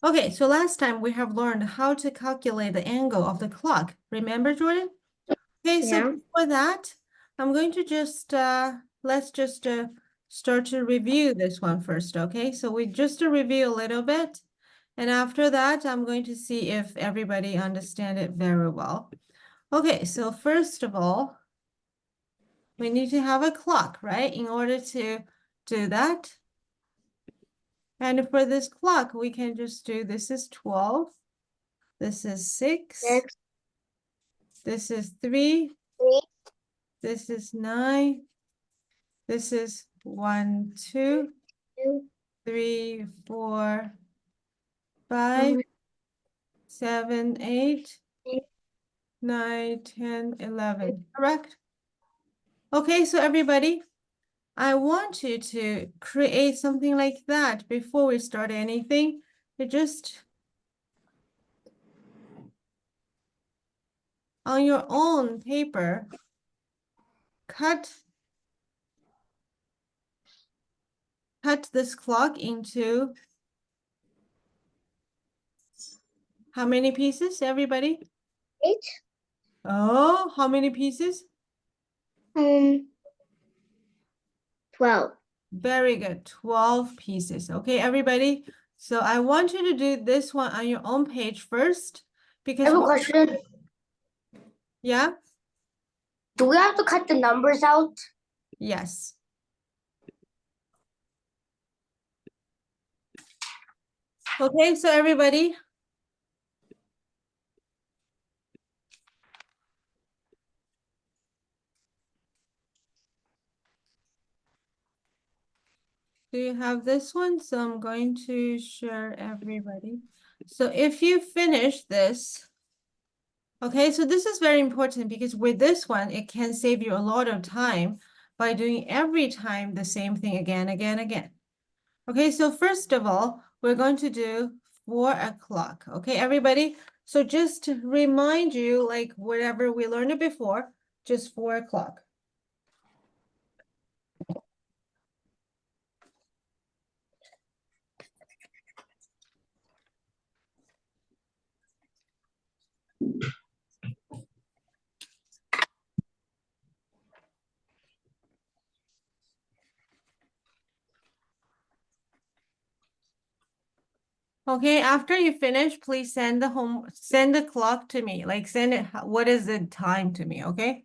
Okay, so last time we have learned how to calculate the angle of the clock. Remember, Jordan? Okay, so Yeah. before that, I'm going to just let's just start to review this one first, okay? So we just to review a little bit, and after that, I'm going to see if everybody understand it very well. Okay, so first of all, we need to have a clock, right? In order to do that. And for this clock, we can just do this is 12. This is 6. Six, This is 3. three, This is 9. This is 1, 2, two, 3, 4, 5, one, 7, 8, eight. 9, 10, 11. Correct? Okay, so everybody, I want you to create something like that before we start anything. You just on your own paper, cut this clock into how many pieces, everybody? Eight. Oh, how many pieces? Um, 12. Very good. 12 pieces. Okay, everybody. So I want you to do this one on your own page first I because have a question. yeah, Do we have to cut the numbers out? yes. Okay, so everybody. Do you have this one? So I'm going to share everybody. So if you finish this, okay, so this is very important because with this one, it can save you a lot of time by doing every time the same thing again, again, again. Okay, so first of all, we're going to do 4 o'clock. Okay, everybody? So just to remind you, like whatever we learned it before, just 4 o'clock. Okay, after you finish, please send the clock to me. Like send it, what is the time to me, okay?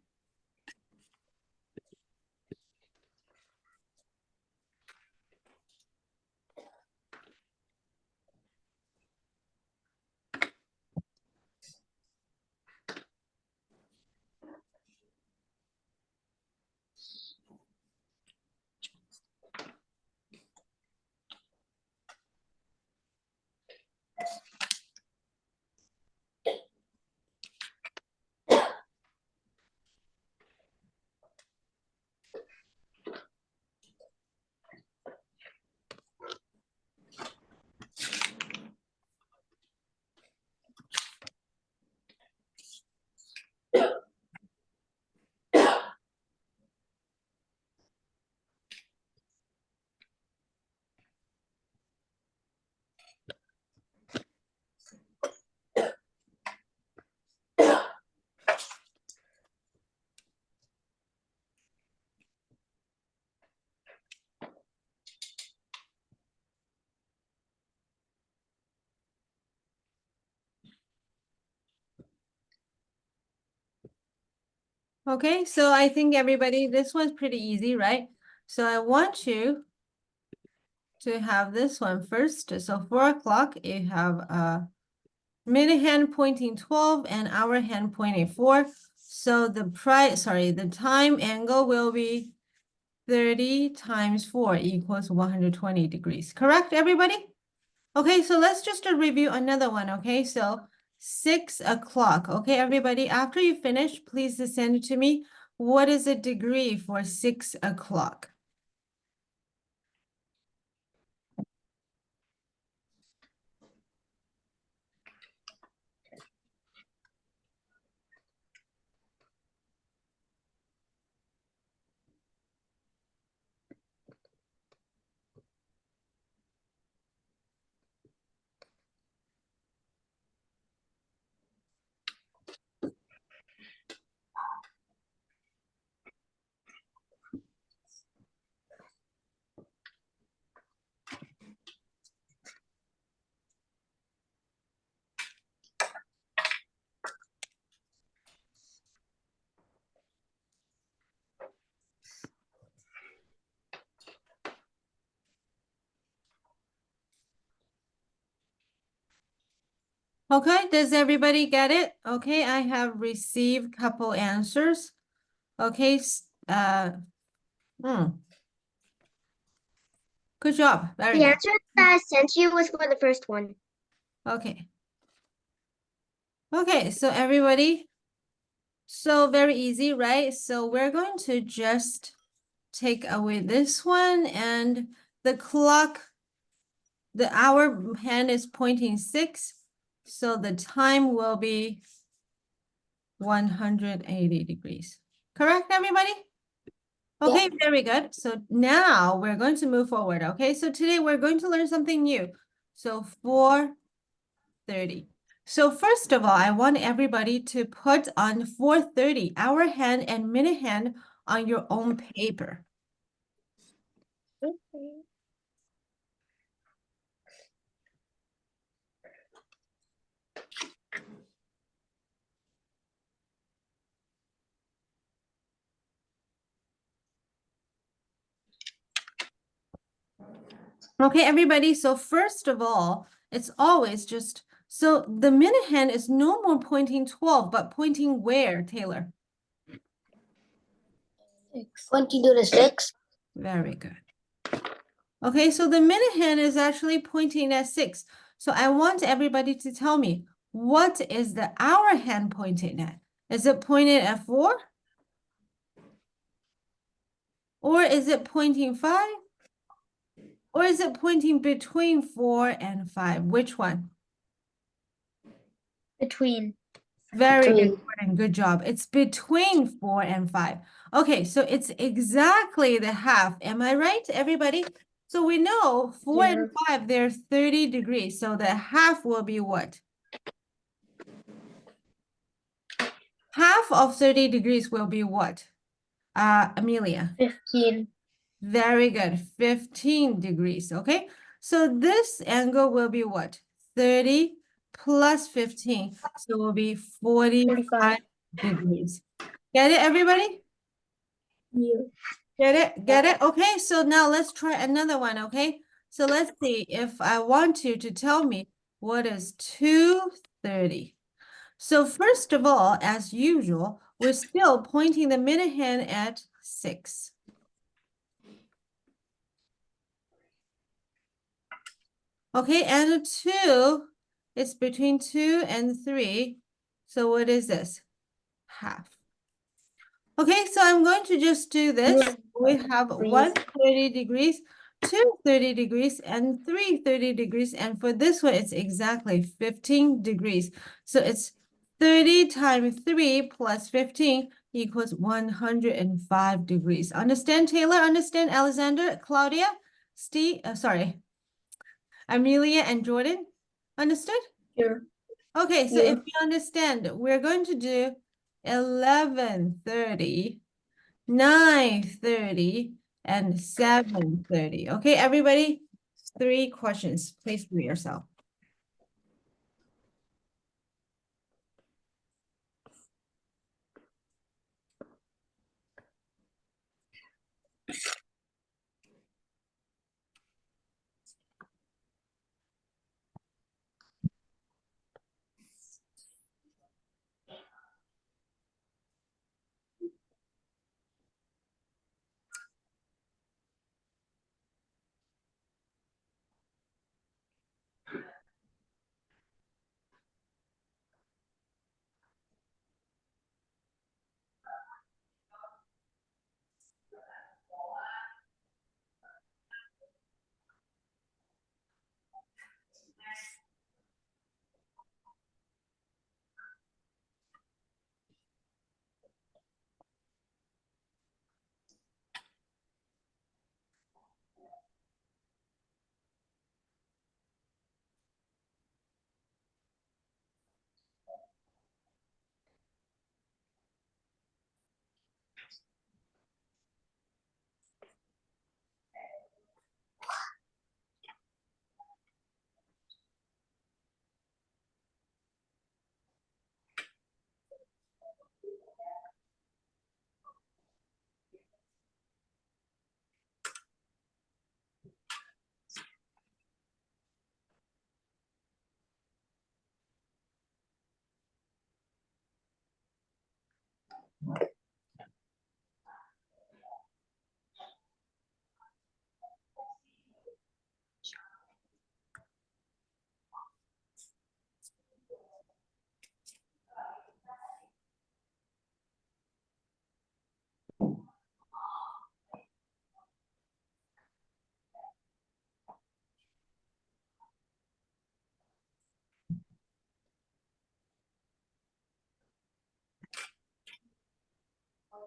Okay, so I think everybody, this one's pretty easy, right? So I want you to have this one first. So 4 o'clock, you have minute hand pointing 12 and hour hand pointing 4. So the time angle will be 30 times 4 equals 120 degrees. Correct, everybody? Okay, so let's just review another one, okay? So 6 o'clock, okay, everybody? After you finish, please send it to me. What is a degree for 6 o'clock? Okay, does everybody get it? Okay, I have received couple answers. Okay, good job, very The good. answer that I sent you was for the first one. Okay. Okay, so everybody, so very easy, right? So we're going to just take away this one and the clock, the hour hand is pointing 6. So the time will be 180 degrees. Correct, everybody? Okay, very good. So now we're going to move forward. Okay, so today we're going to learn something new. So 4:30. So first of all, I want everybody to put on 4:30 hour hand and minute hand on your own paper. Okay, everybody. So first of all, it's always just, so the minute hand is no more pointing 12, but pointing where, Taylor? 22 to 6. Very good. Okay, so the minute hand is actually pointing at 6. So I want everybody to tell me, what is the hour hand pointing at? Is it pointed at 4? Or is it pointing 5? Or is it pointing between 4 and 5? Which one? Between. Very Between. good, Gordon. Good job. It's between 4 and 5. Okay, so it's exactly the half. Am I right, everybody? So we know 4 and 5, they're 30 degrees. So the half will be what? Half of 30 degrees will be what? Amelia. 15. Very good. 15 degrees. Okay. So this angle will be what? 30 plus 15. So it will be 45 degrees. Get it, everybody? Yeah. Get it? Get it? Okay. So now let's try another one. Okay. So let's see if I want you to tell me what is 2:30. So first of all, as usual, we're still pointing the minute hand at 6. Okay, and 2 is between 2 and 3. So what is this? Half. Okay, so I'm going to just do this. We have 130 degrees, 230 degrees, and 330 degrees. And for this one, it's exactly 15 degrees. So it's 30 times 3 plus 15 equals 105 degrees. Understand, Taylor? Understand, Alexander, Claudia, Steve? Sorry, Amelia and Jordan? Understood? Sure. Okay, so Yeah. if you understand, we're going to do 11:30, 9:30, and 7:30. Okay, everybody? 3 questions. Please do yourself.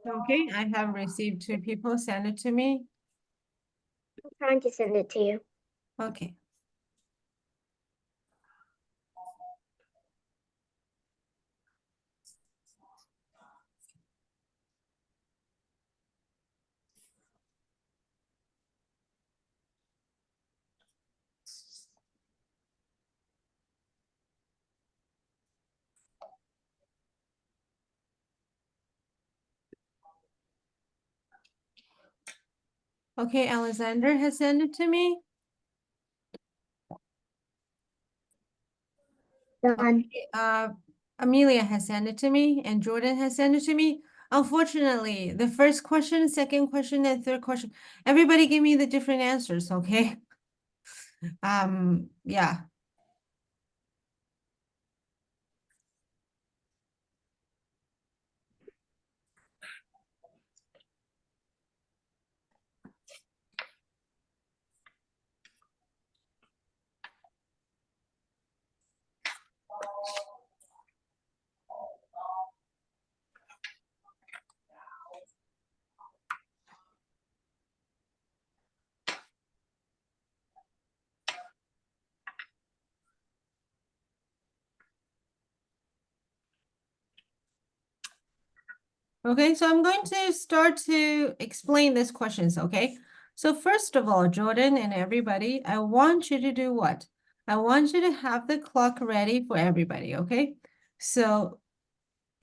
Okay, I have received 2 people send it to me. I'm trying to send it to you. Okay. Okay, Alexander has sent it to me. Done. Amelia has sent it to me and Jordan has sent it to me. Unfortunately, the first question, second question, and third question, everybody give me the different answers, okay? Yeah. Okay, so I'm going to start to explain these questions, okay? So first of all, Jordan and everybody, I want you to do what? I want you to have the clock ready for everybody, okay? So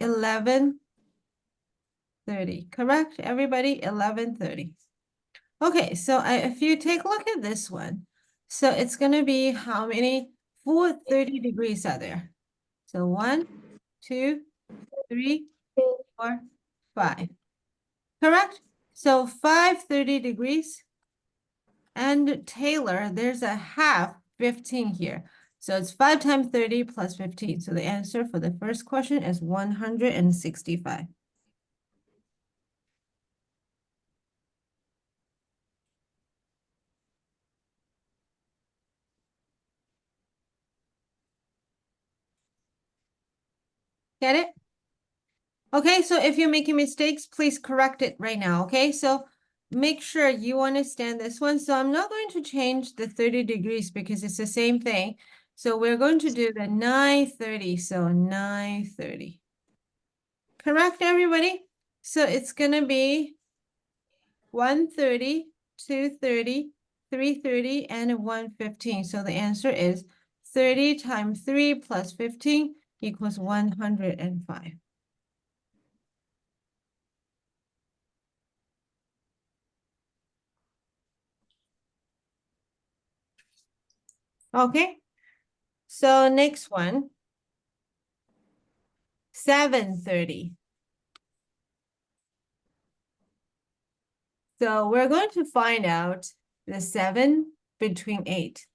11:30, correct? Everybody, 11:30. Okay, so if you take a look at this one, so it's gonna be how many? 430 degrees are there. So 1, 2, 3, 4, 5. Correct? So 530 degrees. And Taylor, there's a half 15 here. So it's 5 times 30 plus 15. So the answer for the first question is 165. Get it? Okay, so if you're making mistakes, please correct it right now, okay? So make sure you understand this one. So I'm not going to change the 30 degrees because it's the same thing. So we're going to do the 930, so 930. Correct, everybody? So it's gonna be 130, 230, 330, and 115. So the answer is 30 times 3 plus 15 equals 105. Okay, so next one, 730. So we're going to find out the 7 between 8,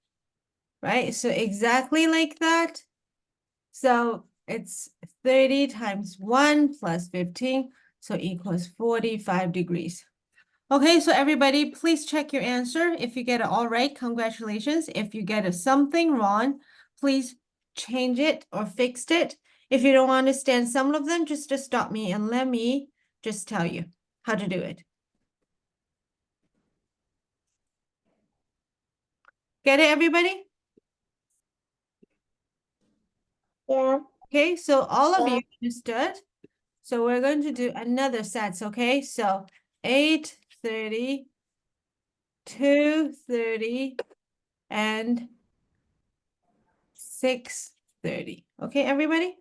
right? So exactly like that. So it's 30 times 1 plus 15, so equals 45 degrees. Okay, so everybody, please check your answer. If you get it all right, congratulations. If you get something wrong, please change it or fix it. If you don't understand some of them, just stop me and let me just tell you how to do it. Get it, everybody? Yeah. Okay, so all of Yeah. you understood. So we're going to do another sets, okay? So 8:30, 2:30, and 6:30. Okay, everybody?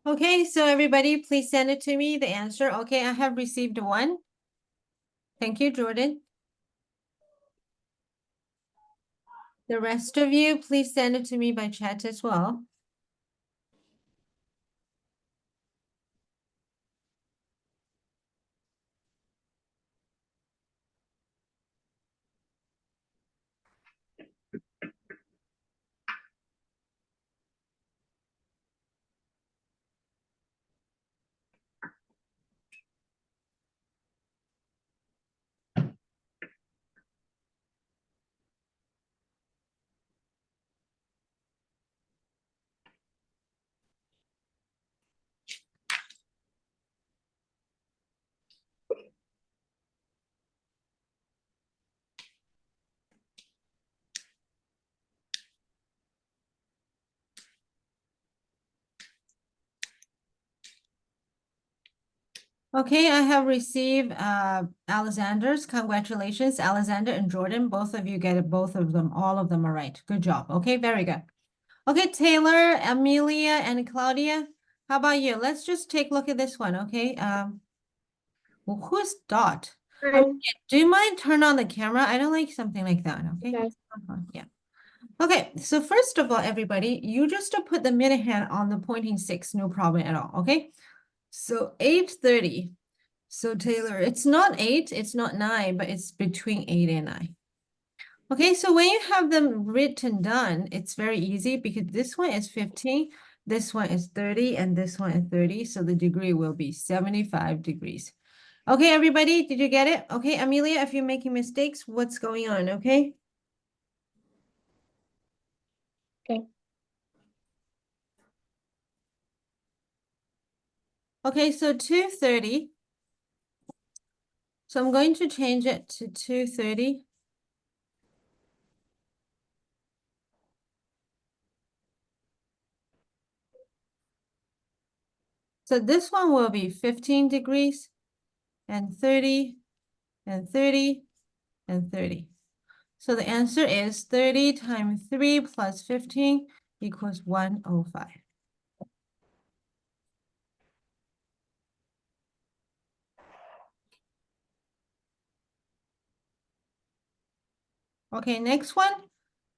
Okay, so everybody, please send it to me, the answer. Okay, I have received one. Thank you, Jordan. The rest of you, please send it to me by chat as well. Okay, I have received Alexander's. Congratulations, Alexander and Jordan. Both of you get it, both of them, all of them are right. Good job. Okay, very good. Okay, Taylor, Amelia, and Claudia, how about you? Let's just take a look at this one, okay? Well, who's Dot? Do you mind turn on the camera? I don't like something like that, okay? Okay. It's not fun, yeah. Okay, so first of all, everybody, you just to put the minute hand on the pointing six, no problem at all, okay? So 8:30. So Taylor, it's not 8, it's not 9, but it's between 8 and 9. Okay, so when you have them written down, it's very easy because this one is 15, this one is 30, and this one is 30. So the degree will be 75 degrees. Okay, everybody, did you get it? Okay, Amelia, if you're making mistakes, what's going on? Okay. Okay. Okay, so 2:30. So I'm going to change it to 2:30. So this one will be 15 degrees and 30 and 30 and 30. So the answer is 30 times 3 plus 15 equals 105. Okay, next one,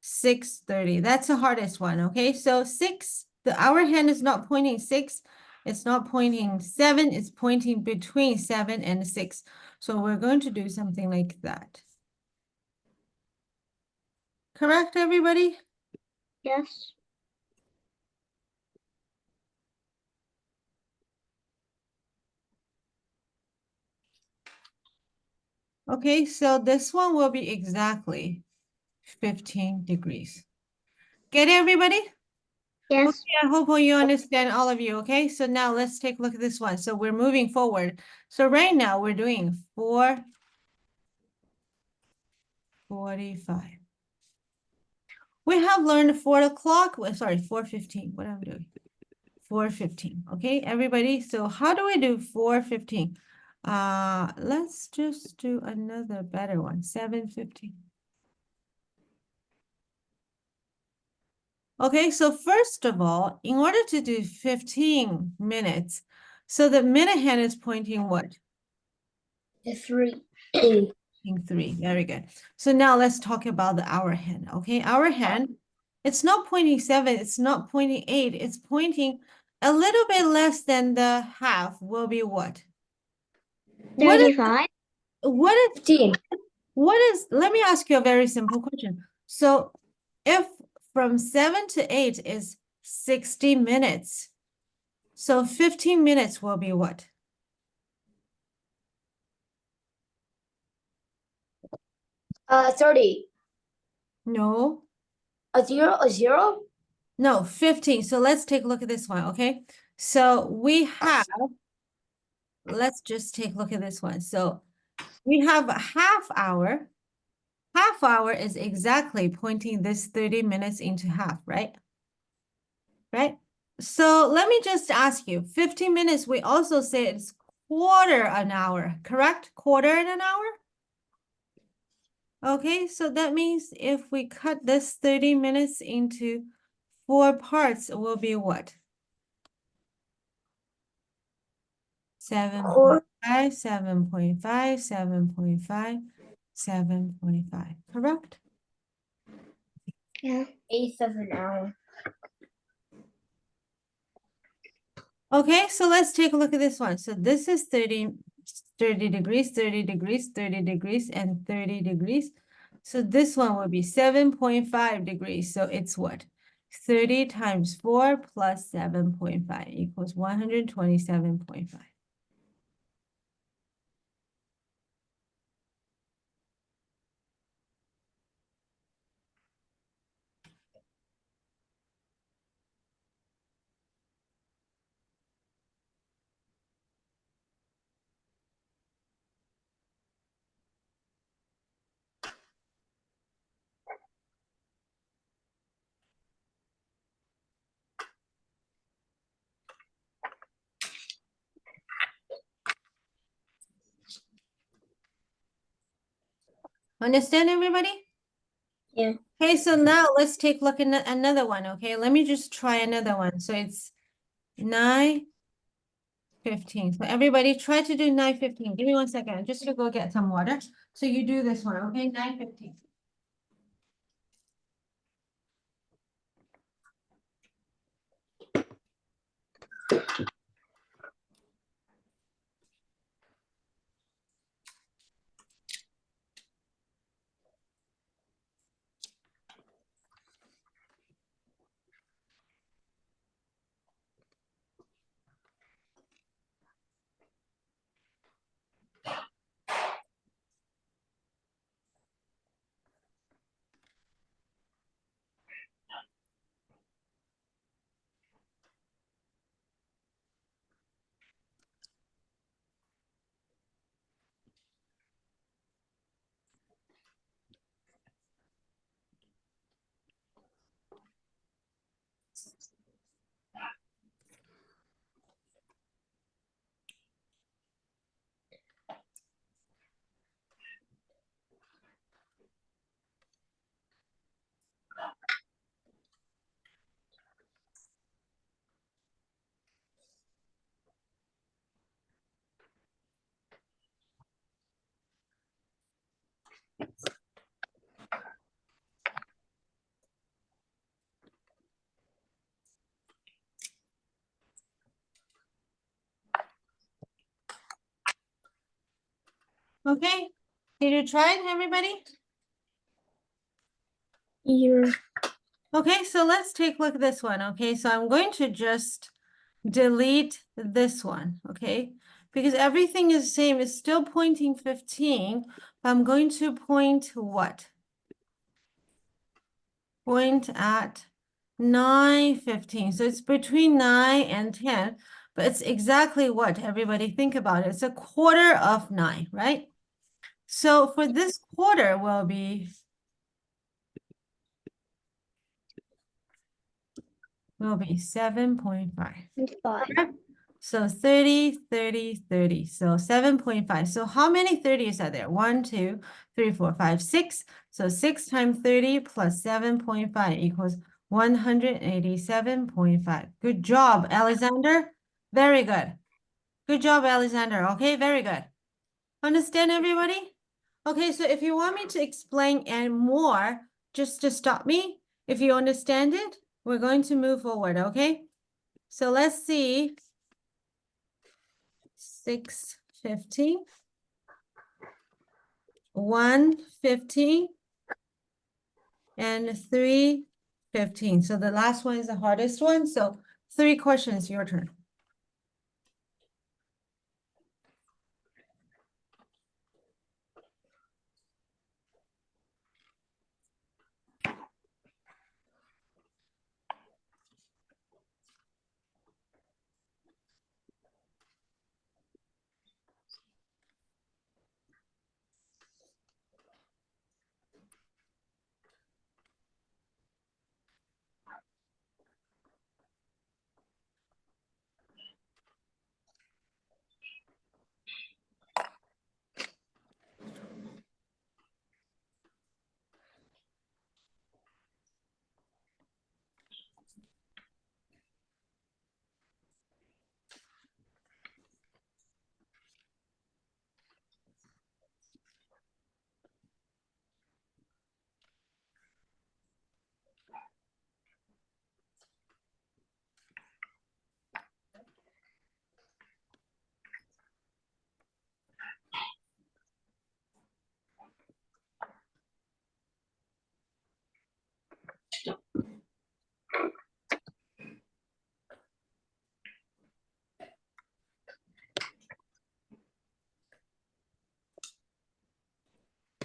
6:30. That's the hardest one, okay? So 6, the hour hand is not pointing 6, it's not pointing 7, it's pointing between 7 and 6. So we're going to do something like that. Correct, everybody? Yes. Okay, so this one will be exactly 15 degrees. Get it, everybody? Yes. Okay, I hope you understand, all of you, okay? So now let's take a look at this one. So we're moving forward. So right now we're doing 4:45. We have learned 4 o'clock, well, sorry, 4:15. What are we doing? 4:15, okay, everybody? So how do we do 4:15? Let's just do another better one, 7:15. Okay, so first of all, in order to do 15 minutes, so the minute hand is pointing what? The 3. Pointing 3, very good. So now let's talk about the hour hand, okay? Hour hand, it's not pointing 7, it's not pointing 8, it's pointing a little bit less than the half will be what? What is, 35. what is, 15. let me ask you a very simple question. So if from 7 to 8 is 60 minutes, so 15 minutes will be what? 30. No, A 0, a 0. No, 15. So let's take a look at this one, okay? So we have, let's just take a look at this one. So we have a half hour. Half hour is exactly pointing this 30 minutes into half, right? Right? So let me just ask you, 15 minutes, we also say it's quarter an hour, correct? Quarter in an hour? Okay, so that means if we cut this 30 minutes into 4 parts, it will be what? 7.5, 7.5, 7.5, 7.5, correct? Yeah. Eighth of an hour. Okay, so let's take a look at this one. So this is 30 degrees, 30 degrees, 30 degrees, and 30 degrees. So this one will be 7.5 degrees. So it's what? 30 times 4 plus 7.5 equals 127.5. Understand, everybody? Yeah. Okay, so now let's take a look at another one, okay? Let me just try another one. So it's 9:15. So everybody try to do 9:15. Give me 1 second, just to go get some water. So you do this one, okay? 9:15. Okay, did you try it, everybody? Yeah. Okay, so let's take a look at this one, okay? So I'm going to just delete this one, okay? Because everything is the same, it's still pointing 15, but I'm going to point what? Point at 9:15. So it's between 9 and 10, but it's exactly what, everybody? Think about it. It's a quarter of 9, right? So for this quarter will be 7.5. 5. So 30, 30, 30. So 7.5. So how many 30s are there? 1, 2, 3, 4, 5, 6. So 6 times 30 plus 7.5 equals 187.5. Good job, Alexander. Very good. Good job, Alexander. Okay, very good. Understand, everybody? Okay, so if you want me to explain and more, just to stop me. If you understand it, we're going to move forward, okay? So let's see. 6:15, 1:15, and 3:15. So the last one is the hardest one. So 3 questions, your turn.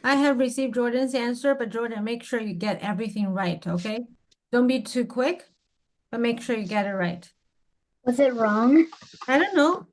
I have received Jordan's answer, but Jordan, make sure you get everything right, okay? Don't be too quick, but make sure you get it right. Was it wrong? I don't know.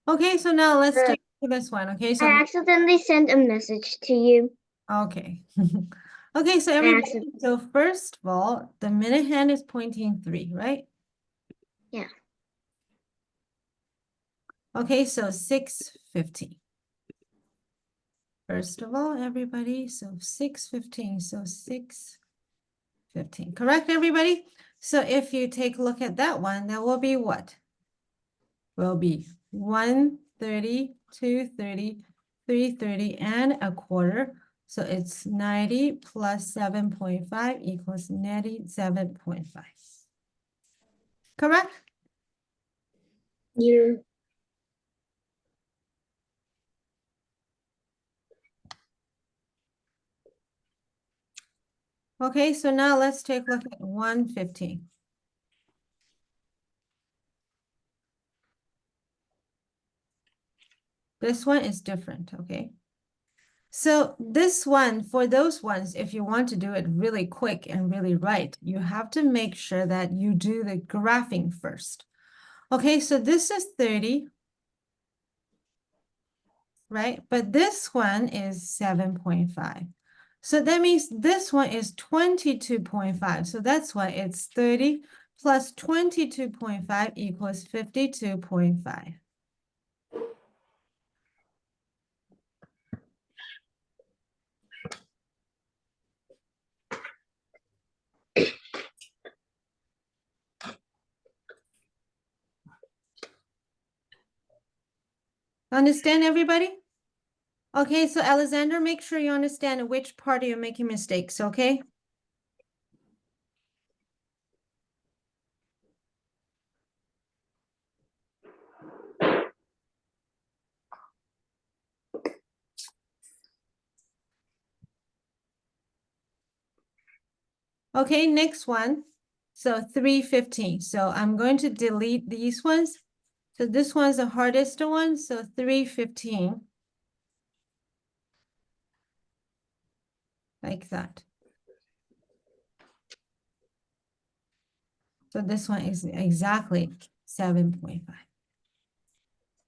Okay, so now let's Uh, take this one, okay? I So, accidentally sent a message to you. okay. Okay, so everybody, accident- so first of all, the minute hand is pointing 3, right? Yeah. Okay, so 6:15. First of all, everybody, so 6:15, so 6:15, correct, everybody? So if you take a look at that one, that will be what? Will be 1:30, 2:30, 3:30, and a quarter. So it's 90 plus 7.5 equals 97.5. Correct? You. Okay, so now let's take a look at 1:15. This one is different, okay? So this one, for those ones, if you want to do it really quick and really right, you have to make sure that you do the graphing first. Okay, so this is 30, right? But this one is 7.5. So that means this one is 22.5. So that's why it's 30 plus 22.5 equals 52.5. Understand, everybody? Okay, so Alexander, make sure you understand which part you're making mistakes, okay? Okay, next one. So 3:15. So I'm going to delete these ones. So this one's the hardest one. So 3:15. like that. So this one is exactly 7.5.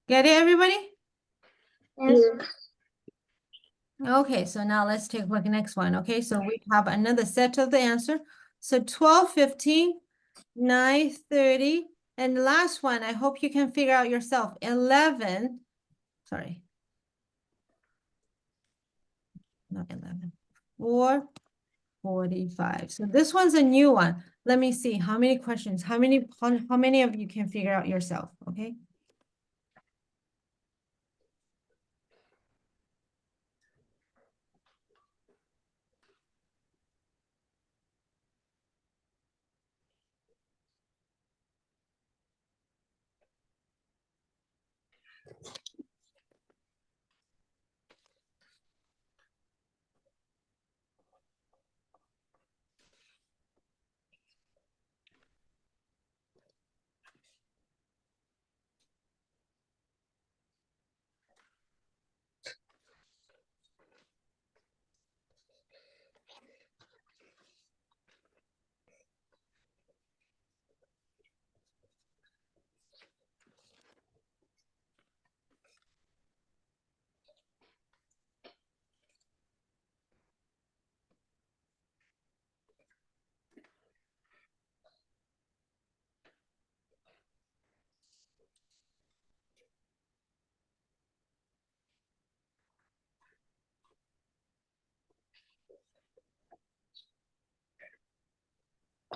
Get it, everybody? Yes. Okay, so now let's take a look at the next one. Okay, so we have another set of the answer. So 12, 15, 9, 30, and the last one, I hope you can figure out yourself. 11, sorry. Not 11, 4, 45. So this one's a new one. Let me see how many questions, how many of you can figure out yourself, okay?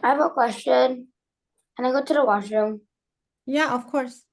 I have a question. Can I go to the washroom? Yeah, of course.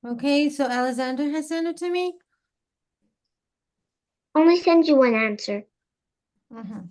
Okay, so Alexander has sent it to me. Only send you one answer. Mhm.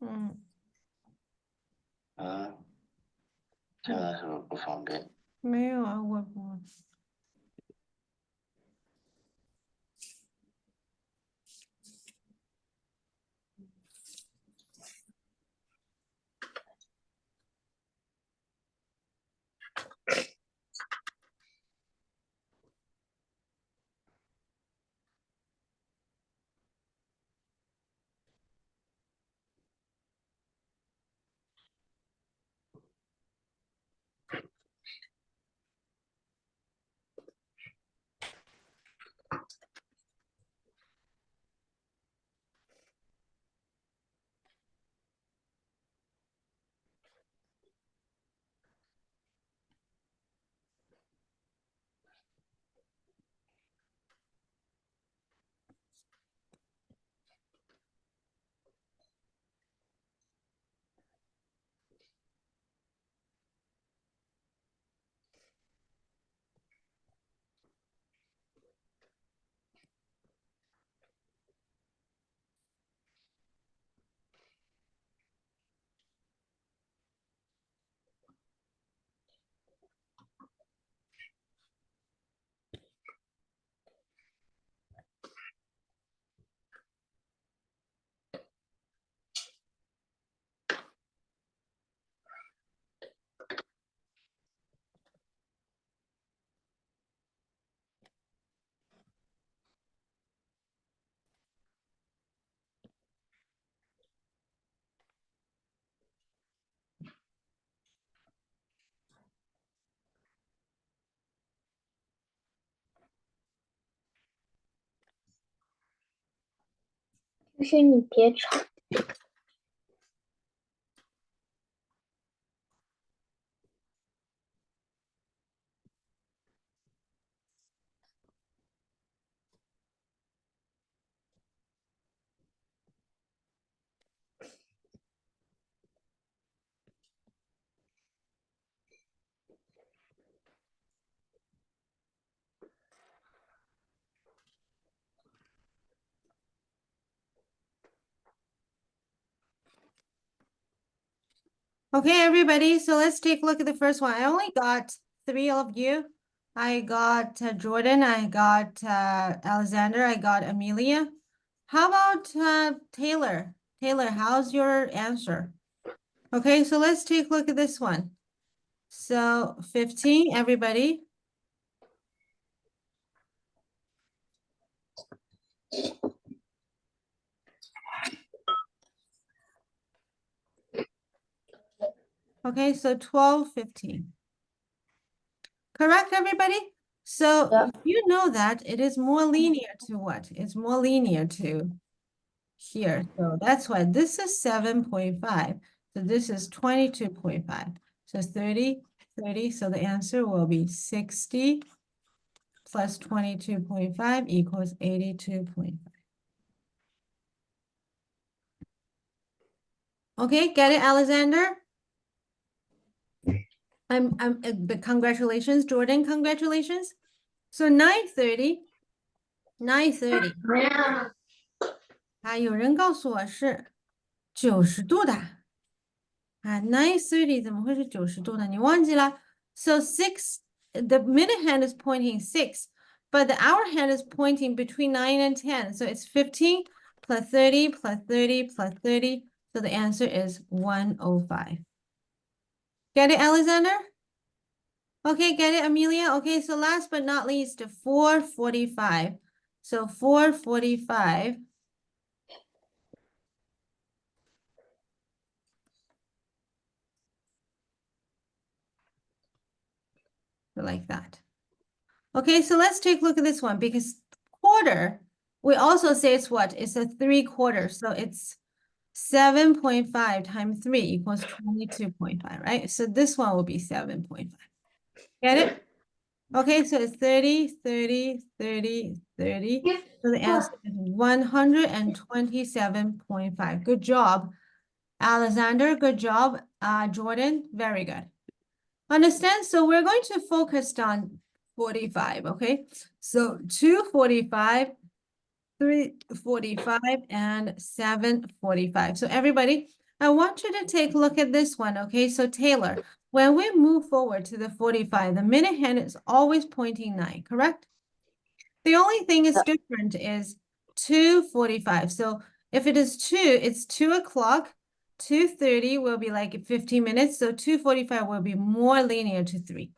Mm. 现在是不是不方便？没有啊，我不。就是你别吵。Okay, everybody, so let's take a look at the first one. I only got 3 of you. I got Jordan, I got Alexander, I got Amelia. How about Taylor? Taylor, how's your answer? Okay, so let's take a look at this one. So 15, everybody. Okay, so 12, 15. Correct, everybody? So Yeah. you know that it is more linear to what? It's more linear to here. So that's why this is 7.5. So this is 22.5. So 30, 30. So the answer will be 60 plus 22.5 equals 82.5. Okay, get it, Alexander? But congratulations, Jordan, congratulations. So 9:30, 9:30. 有人告诉我是90度的。9:30怎么会是90度呢？你忘记了 ？So 6, the minute hand is pointing 6, but the hour hand is pointing between 9 and 10. So it's 15 plus 30 plus 30 plus 30. So the answer is 105. Get it, Alexander? Okay, get it, Amelia? Okay, so last but not least, 4:45. So 4:45. Like that. Okay, so let's take a look at this one because quarter, we also say it's what? It's a 3/4. So it's 7.5 times 3 equals 22.5, right? So this one will be 7.5. Get it? Okay, so it's 30, 30, 30, 30. So the answer is 127.5. Good job, Alexander. Good job, Jordan. Very good. Understand? So we're going to focus on 45, okay? So 2:45, 3:45, and 7:45. So everybody, I want you to take a look at this one, okay? So Taylor, when we move forward to the 45, the minute hand is always pointing 9, correct? The only thing is different is 2:45. So if it is 2, it's 2 o'clock. 2:30 will be like 15 minutes. So 2:45 will be more linear to 3,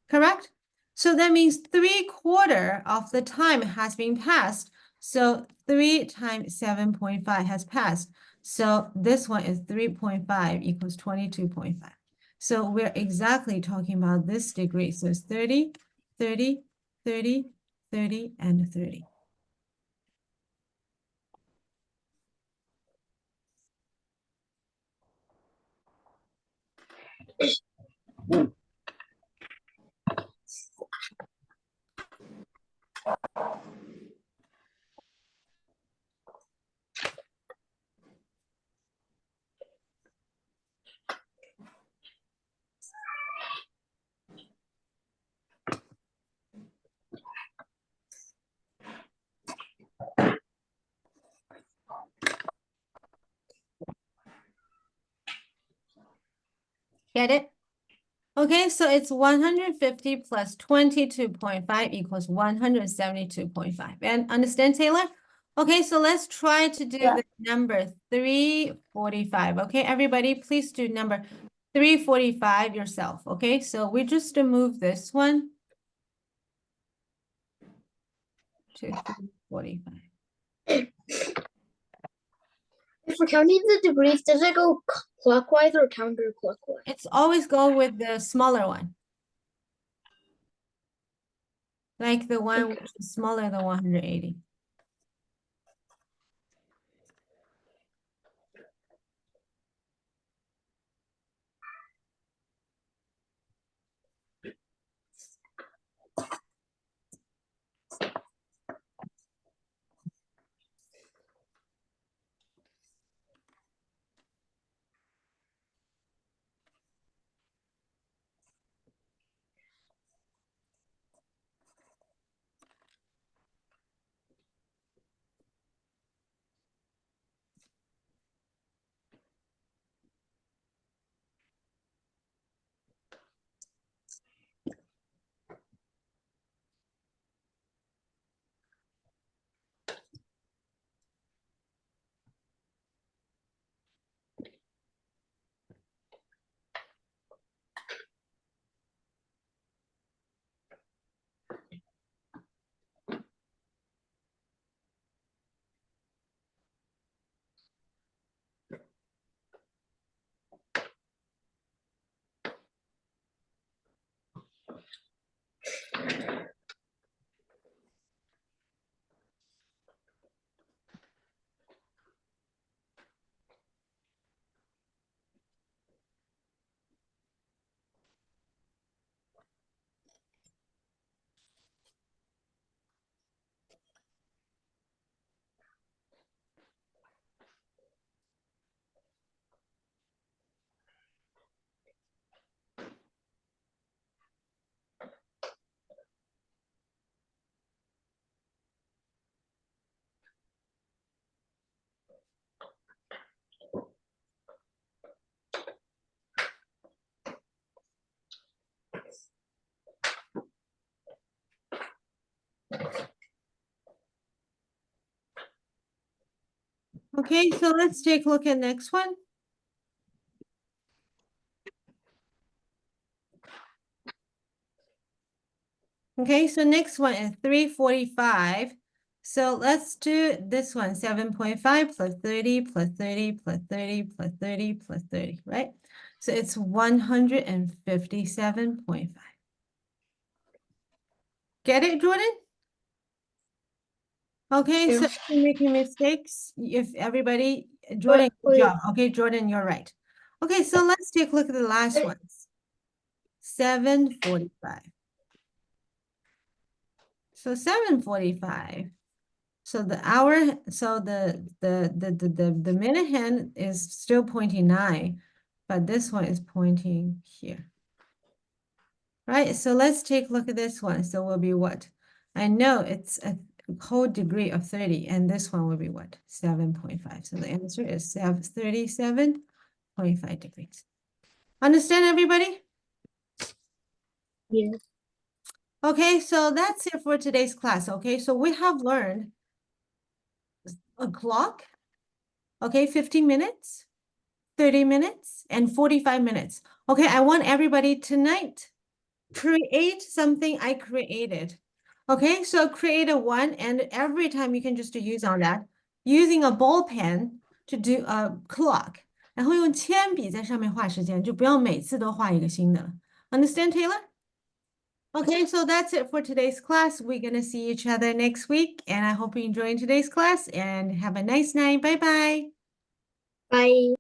correct? So that means 3/4 of the time has been passed. So 3 times 7.5 has passed. So this one is 3.5 equals 22.5. So we're exactly talking about this degree. So it's 30, 30, 30, 30, and 30. Get it? Okay, so it's 150 plus 22.5 equals 172.5. And understand, Taylor? Okay, so let's try to do Yeah. the number 345. Okay, everybody, please do number 345 yourself. Okay, so we just move this one to 345. If we're counting the degrees, does it go clockwise or counterclockwise? It's always go with the smaller one. Like the one which is smaller than 180. Okay, so let's take a look at next one. Okay, so next one is 345. So let's do this one, 7.5 plus 30 plus 30 plus 30 plus 30 plus 30, right? So it's 157.5. Get it, Jordan? Okay, so Yeah. if you're making mistakes, if everybody, Jordan, good wait. job. Okay, Jordan, you're right. Okay, so let's take a look at the last ones. 745. So 745. So the hour, so the minute hand is still pointing 9, but this one is pointing here. Right? So let's take a look at this one. So will be what? I know it's a whole degree of 30, and this one will be what? 7.5. So the answer is 37 45 degrees. Understand, everybody? Yeah. Okay, so that's it for today's class. Okay, so we have learned a clock, okay, 15 minutes, 30 minutes, and 45 minutes. Okay, I want everybody tonight create something I created. Okay, so create a one, and every time you can just use on that using a ball pen to do a clock. 然后用铅笔在上面画时间，就不要每次都画一个新的了。Understand, Taylor? Okay, so that's it for today's class. We're gonna see each other next week, and I hope you enjoyed today's class and have a nice night. Bye bye. Bye.